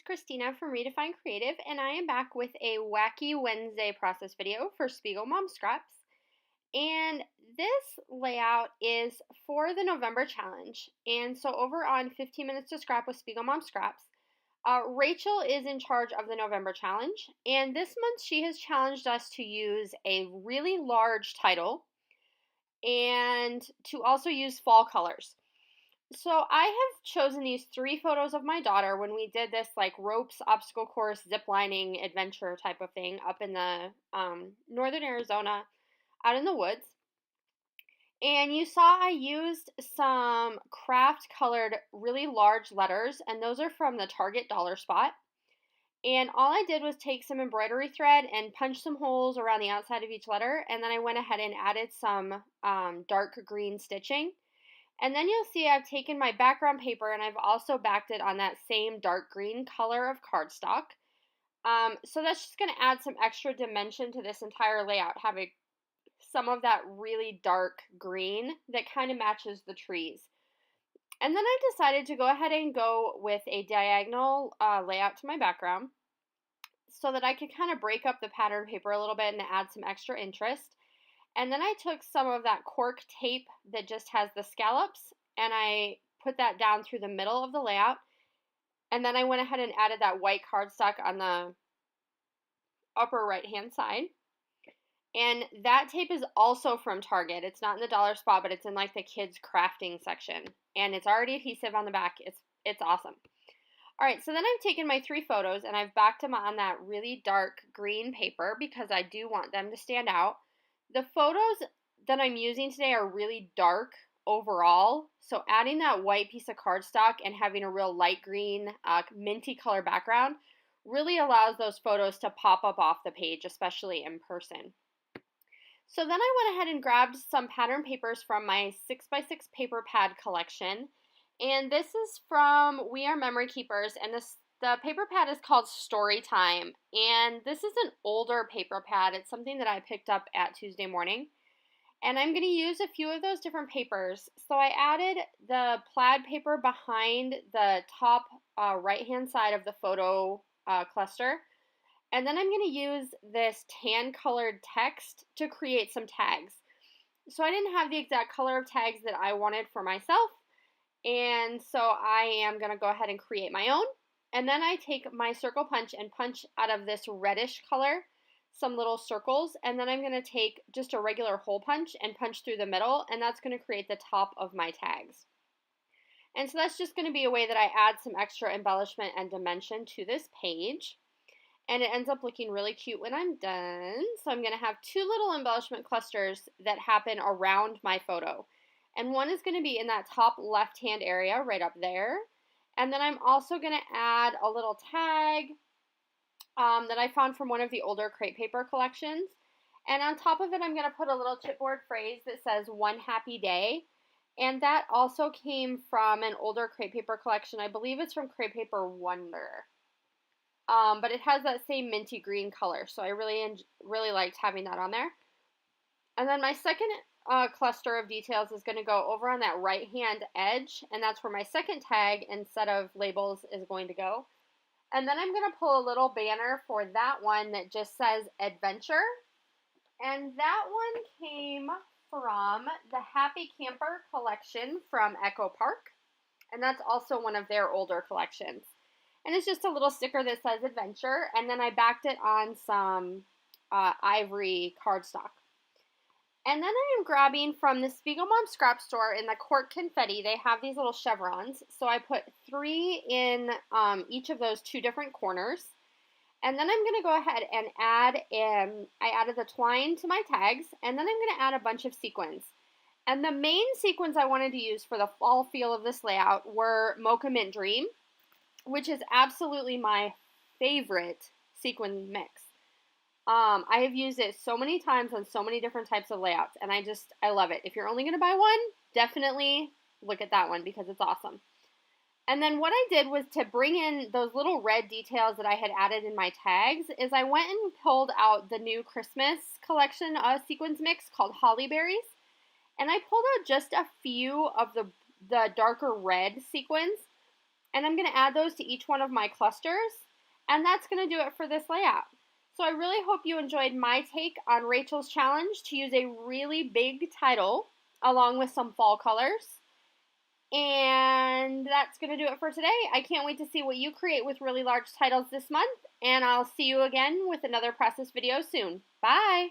Christina from Redefine Creative, and I am back with a Wacky Wednesday process video for SpiegelMom Scraps. And this layout is for the November challenge. And so over on 15 Minutes to Scrap with SpiegelMom Scraps, Rachel is in charge of the November challenge. And this month she has challenged us to use a really large title and to also use fall colors. So I have chosen these 3 photos of my daughter when we did this like ropes, obstacle course, zip lining adventure type of thing up in the northern Arizona, out in the woods. And you saw I used some craft colored really large letters, and those are from the Target dollar spot. And all I did was take some embroidery thread and punch some holes around the outside of each letter, and then I went ahead and added some dark green stitching. And then you'll see I've taken my background paper and I've also backed it on that same dark green color of cardstock. So that's just going to add some extra dimension to this entire layout, having some of that really dark green that kind of matches the trees. And then I decided to go ahead and go with a diagonal layout to my background so that I could kind of break up the pattern paper a little bit and add some extra interest. And then I took some of that cork tape that just has the scallops and I put that down through the middle of the layout. And then I went ahead and added that white cardstock on the upper right hand side. And that tape is also from Target. It's not in the dollar spot, but it's in like the kids crafting section. And it's already adhesive on the back. It's awesome. All right, so then I've taken my 3 photos and I've backed them on that really dark green paper because I do want them to stand out. The photos that I'm using today are really dark overall, so adding that white piece of cardstock and having a real light green, minty color background really allows those photos to pop up off the page, especially in person. So then I went ahead and grabbed some pattern papers from my 6x6 paper pad collection, and this is from We Are Memory Keepers, and the paper pad is called Storytime, and this is an older paper pad. It's something that I picked up at Tuesday Morning, and I'm going to use a few of those different papers. So I added the plaid paper behind the top right-hand side of the photo cluster, and then I'm going to use this tan-colored text to create some tags. So I didn't have the exact color of tags that I wanted for myself, and so I am going to go ahead and create my own. And then I take my circle punch and punch out of this reddish color some little circles, and then I'm going to take just a regular hole punch and punch through the middle, and that's going to create the top of my tags. And so that's just going to be a way that I add some extra embellishment and dimension to this page. And it ends up looking really cute when I'm done. So I'm going to have 2 little embellishment clusters that happen around my photo. And one is going to be in that top left-hand area right up there. And then I'm also going to add a little tag that I found from one of the older crepe paper collections. And on top of it, I'm going to put a little chipboard phrase that says, "One happy day." And that also came from an older crepe paper collection. I believe it's from Crepe Paper Wonder. But it has that same minty green color. So I really liked having that on there. And then my second cluster of details is going to go over on that right hand edge, and that's where my second tag instead of labels is going to go. And then I'm going to pull a little banner for that one that just says adventure, and that one came from the Happy Camper collection from Echo Park, and that's also one of their older collections. And it's just a little sticker that says adventure, and then I backed it on some ivory cardstock. And then I am grabbing from the SpiegelMom Scrap Store in the cork confetti. They have these little chevrons. So I put 3 in each of those 2 different corners. And then I'm going to go ahead and I added the twine to my tags. And then I'm going to add a bunch of sequins. And the main sequins I wanted to use for the fall feel of this layout were Mocha Mint Dream, which is absolutely my favorite sequin mix. I have used it so many times on so many different types of layouts, and I love it. If you're only going to buy one, definitely look at that one because it's awesome. And then what I did was to bring in those little red details that I had added in my tags is I went and pulled out the new Christmas collection sequins mix called Holly Berries, and I pulled out just a few of the darker red sequins, and I'm going to add those to each one of my clusters, and that's going to do it for this layout. So I really hope you enjoyed my take on Rachel's challenge to use a really big title along with some fall colors. And that's going to do it for today. I can't wait to see what you create with really large titles this month, and I'll see you again with another process video soon. Bye!